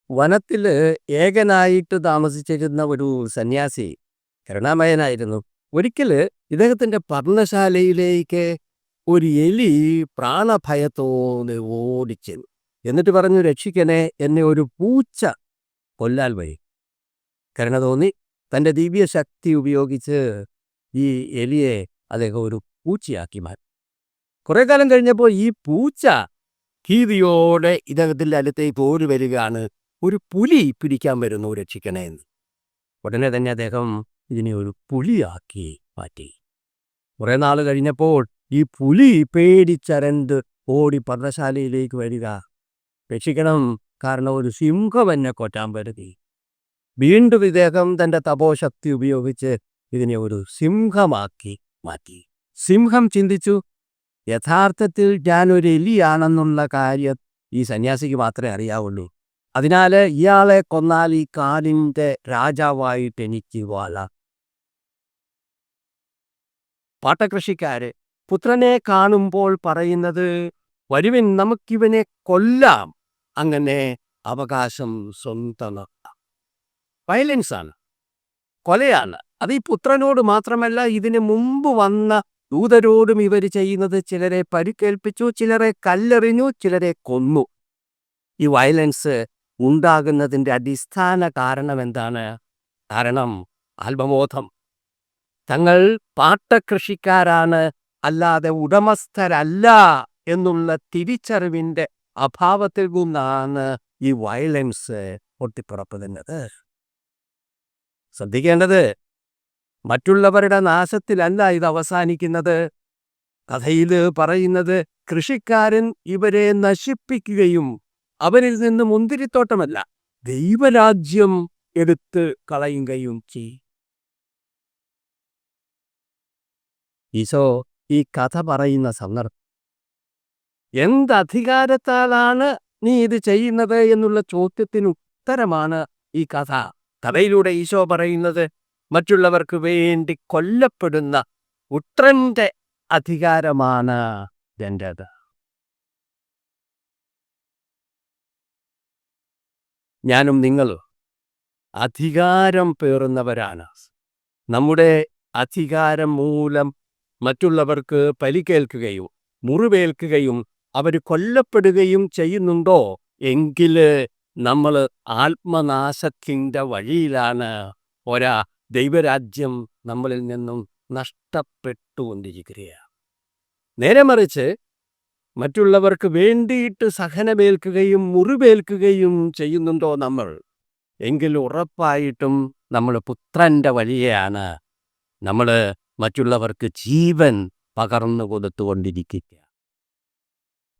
വനത്തില് ഏകനായിട്ട് താമസിച്ചിരുന്ന ഒരു സന്യാസി കരുണാമയനായിരുന്നു. ഒരിക്കല് ഇദ്ദേഹത്തിന്റെ പർണശാലയിലേക്ക് ഒരു എലി പ്രാണഭയത്തോടെ ഓടിച്ചെന്നു. എന്നിട്ട് പറഞ്ഞു, രക്ഷിക്കണേ, എന്നെ ഒരു പൂച്ച കൊല്ലാൻ വരും. കരുണ തോന്നി തന്റെ ദിവ്യശക്തി ഉപയോഗിച്ച് ഈ എലിയെ അദ്ദേഹം ഒരു പൂച്ചയാക്കി മാറ്റി. കുറെ കാലം കഴിഞ്ഞപ്പോൾ ഈ പൂച്ച ഭീതിയോടെ ഇദ്ദേഹത്തിന്റെ അടുത്തേക്ക് ഓടി വരികയാണ്. ഒരു പുലി പിടിക്കാൻ വരുന്നു, രക്ഷിക്കണേ എന്ന്. ഉടനെ തന്നെ അദ്ദേഹം ഇതിനെ ഒരു പുലിയാക്കി മാറ്റി. കുറെ നാൾ കഴിഞ്ഞപ്പോൾ ഈ പുലി പേടിച്ചരണ്ട് ഓടി പർണശാലയിലേക്ക് വരിക. രക്ഷിക്കണം, കാരണം ഒരു സിംഹം എന്നെ കൊറ്റാൻ വരുതി. വീണ്ടും ഇദ്ദേഹം തന്റെ തപോശക്തി ഉപയോഗിച്ച് ഇതിനെ ഒരു സിംഹമാക്കി മാറ്റി. സിംഹം ചിന്തിച്ചു, യഥാർത്ഥത്തിൽ ഞാനൊരു എലിയാണെന്നുള്ള കാര്യം ഈ സന്യാസിക്ക് മാത്രമേ അറിയാവുള്ളൂ. അതിനാൽ ഇയാളെ കൊന്നാൽ ഈ കാടിന്റെ രാജാവായിട്ട് എനിക്ക് വാഴാം. പാട്ടകൃഷിക്കാര് പുത്രനെ കാണുമ്പോൾ പറയുന്നത്, വരുവിൻ, നമുക്കിവനെ കൊല്ലാം, അങ്ങനെ അവകാശം സ്വന്തമാക്കാം. വയലൻസാണ്, കൊലയാണ്. അത് ഈ പുത്രനോട് മാത്രമല്ല, ഇതിനു മുമ്പ് വന്ന ദൂതരോടും ഇവർ ചെയ്യുന്നത്. ചിലരെ പരിക്കേൽപ്പിച്ചു, ചിലരെ കല്ലെറിഞ്ഞു, ചിലരെ കൊന്നു. ഈ വയലൻസ് ഉണ്ടാകുന്നതിൻ്റെ അടിസ്ഥാന കാരണം എന്താണ്? കാരണം ആത്മബോധം. തങ്ങൾ പാട്ടകൃഷിക്കാരാണ്, അല്ലാതെ ഉടമസ്ഥരല്ല എന്നുള്ള തിരിച്ചറിവിൻ്റെ അഭാവത്തിൽ നിന്നാണ് ഈ വയലൻസ് പൊട്ടിപ്പുറപ്പെടുന്നത്. ശ്രദ്ധിക്കേണ്ടത്, മറ്റുള്ളവരുടെ നാശത്തിലല്ല ഇത് അവസാനിക്കുന്നത്. കഥയിൽ പറയുന്നത്, കൃഷിക്കാരൻ ഇവരെ നശിപ്പിക്കുകയും അവരിൽ നിന്ന് മുന്തിരിത്തോട്ടമല്ല, ദൈവരാജ്യം എടുത്ത് കളയുകയും ചെയ്യും. ഈശോ ഈ കഥ പറയുന്ന സന്ദർഭം, എന്തധികാരത്താലാണ് നീ ഇത് ചെയ്യുന്നത് എന്നുള്ള ചോദ്യത്തിന് ഉത്തരമാണ് ഈ കഥ. കഥയിലൂടെ ഈശോ പറയുന്നത്, മറ്റുള്ളവർക്ക് വേണ്ടി കൊല്ലപ്പെടുന്ന പുത്രന്റെ അധികാരമാണ് എൻ്റേത്. ഞാനും നിങ്ങളും അധികാരം പേറുന്നവരാണ്. നമ്മുടെ അധികാരം മൂലം മറ്റുള്ളവർക്ക് പരിക്കേൽക്കുകയും മുറിവേൽക്കുകയും അവർ കൊല്ലപ്പെടുകയും ചെയ്യുന്നുണ്ടോ എങ്കിൽ നമ്മൾ ആത്മനാശത്തിൻ്റെ വഴിയിലാണ്. ദൈവരാജ്യം നമ്മളിൽ നിന്നും നഷ്ടപ്പെട്ടുകൊണ്ടിരിക്കുകയാണ്. നേരെ മറിച്ച് മറ്റുള്ളവർക്ക് വേണ്ടിയിട്ട് സഹനമേൽക്കുകയും മുറിവേൽക്കുകയും ചെയ്യുന്നുണ്ടോ നമ്മൾ എങ്കിൽ ഉറപ്പായിട്ടും നമ്മൾ പുത്രൻ്റെ വഴിയാണ്. നമ്മൾ മറ്റുള്ളവർക്ക് ജീവൻ പകർന്നു കൊടുത്തുകൊണ്ടിരിക്കുക.